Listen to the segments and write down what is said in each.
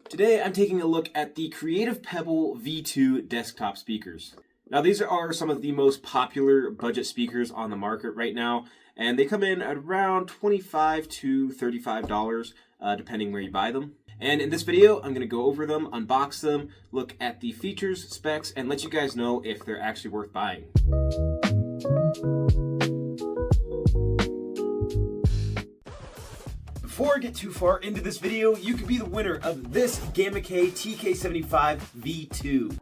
Today I'm taking a look at the Creative Pebble V2 desktop speakers. Now these are some of the most popular budget speakers on the market right now, and they come in at around $25 to $35 depending where you buy them. And in this video I'm going to go over them, unbox them, look at the features, specs, and let you guys know if they're actually worth buying. Before I get too far into this video, you could be the winner of this Gamma K TK75 V2.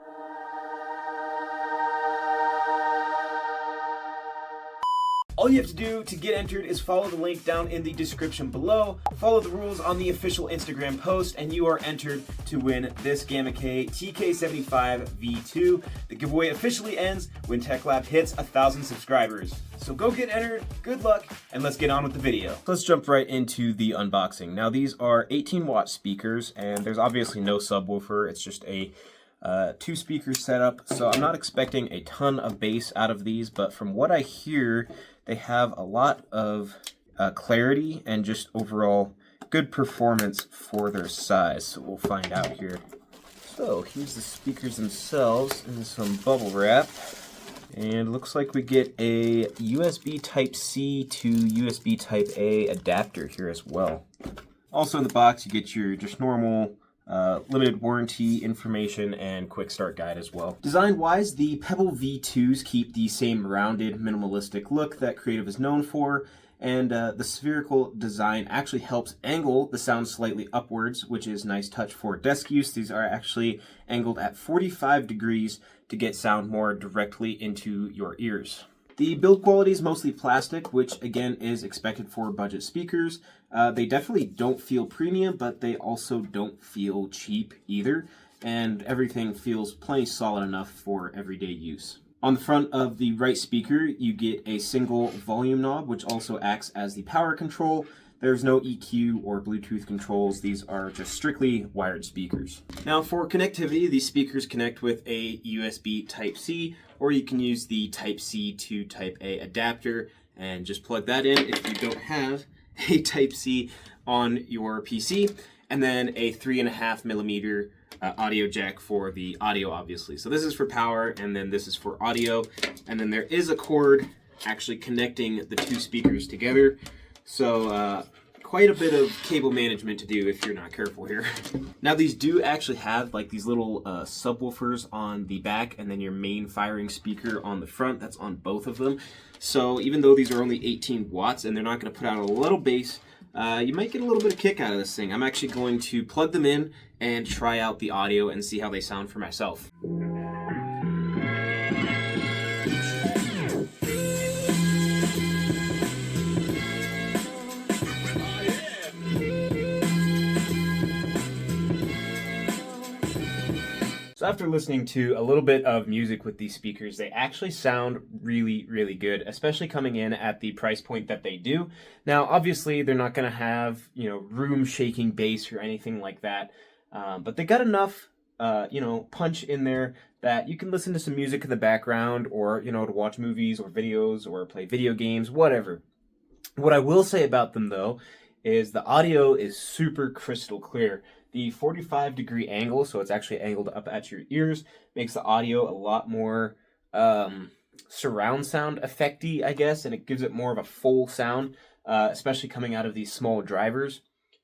All you have to do to get entered is follow the link down in the description below, follow the rules on the official Instagram post, and you are entered to win this Gamma K TK75 V2. The giveaway officially ends when Tech Lab hits 1,000 subscribers. So go get entered, good luck, and let's get on with the video. Let's jump right into the unboxing. Now these are 18-watt speakers, and there's obviously no subwoofer. It's just a two speaker setup, so I'm not expecting a ton of bass out of these, but from what I hear, they have a lot of clarity and just overall good performance for their size. So we'll find out here. So here's the speakers themselves in some bubble wrap. And looks like we get a USB Type-C to USB Type-A adapter here as well. Also in the box, you get your just normal limited warranty information and quick start guide as well. Design-wise, the Pebble V2s keep the same rounded, minimalistic look that Creative is known for, and the spherical design actually helps angle the sound slightly upwards, which is a nice touch for desk use. These are actually angled at 45 degrees to get sound more directly into your ears. The build quality is mostly plastic, which again is expected for budget speakers. They definitely don't feel premium, but they also don't feel cheap either, and everything feels plenty solid enough for everyday use. On the front of the right speaker, you get a single volume knob, which also acts as the power control. There's no EQ or Bluetooth controls. These are just strictly wired speakers. Now for connectivity, these speakers connect with a USB Type-C, or you can use the Type-C to Type-A adapter and just plug that in if you don't have a Type-C on your PC, and then a 3.5mm audio jack for the audio, obviously. So this is for power, and then this is for audio, and then there is a cord actually connecting the two speakers together. So quite a bit of cable management to do if you're not careful here. Now these do actually have like these little subwoofers on the back, and then your main firing speaker on the front. That's on both of them. So even though these are only 18 watts and they're not going to put out a little bass, you might get a little bit of kick out of this thing. I'm actually going to plug them in and try out the audio and see how they sound for myself. So after listening to a little bit of music with these speakers, they actually sound really, really good, especially coming in at the price point that they do. Now, obviously, they're not going to have, room-shaking bass or anything like that, but they got enough, punch in there that you can listen to some music in the background, or, to watch movies or videos or play video games, whatever. What I will say about them, though, is the audio is super crystal clear. The 45-degree angle, so it's actually angled up at your ears, makes the audio a lot more surround sound effecty, I guess, and it gives it more of a full sound, especially coming out of these small drivers.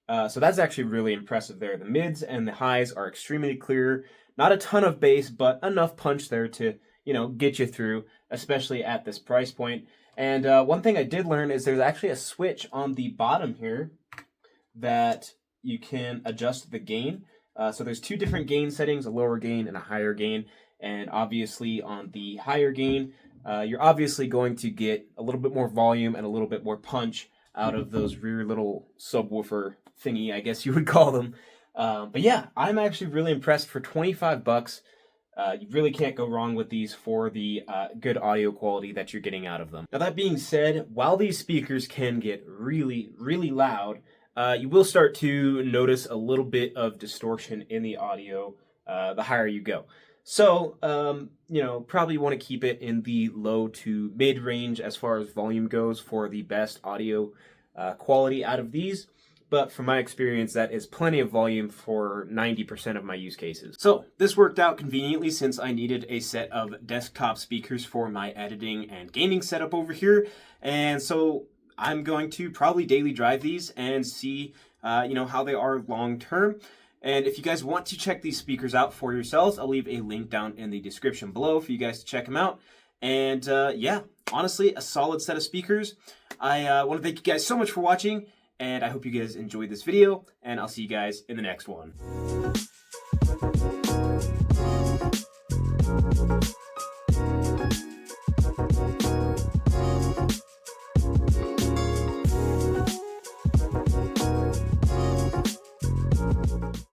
So that's actually really impressive there. The mids and the highs are extremely clear. Not a ton of bass, but enough punch there to, get you through, especially at this price point. And one thing I did learn is there's actually a switch on the bottom here that you can adjust the gain. So there's two different gain settings, a lower gain and a higher gain. And obviously on the higher gain, you're obviously going to get a little bit more volume and a little bit more punch out of those rear little subwoofer thingy, I guess you would call them. But yeah, I'm actually really impressed. For 25 bucks. You really can't go wrong with these for the good audio quality that you're getting out of them. Now that being said, while these speakers can get really, really loud, you will start to notice a little bit of distortion in the audio the higher you go. So, probably want to keep it in the low to mid range as far as volume goes for the best audio quality out of these. but from my experience, that is plenty of volume for 90% of my use cases. So this worked out conveniently since I needed a set of desktop speakers for my editing and gaming setup over here. And so I'm going to probably daily drive these and see how they are long term. And if you guys want to check these speakers out for yourselves, I'll leave a link down in the description below for you guys to check them out. And yeah, honestly, a solid set of speakers. I want to thank you guys so much for watching, and I hope you guys enjoyed this video, and I'll see you guys in the next one.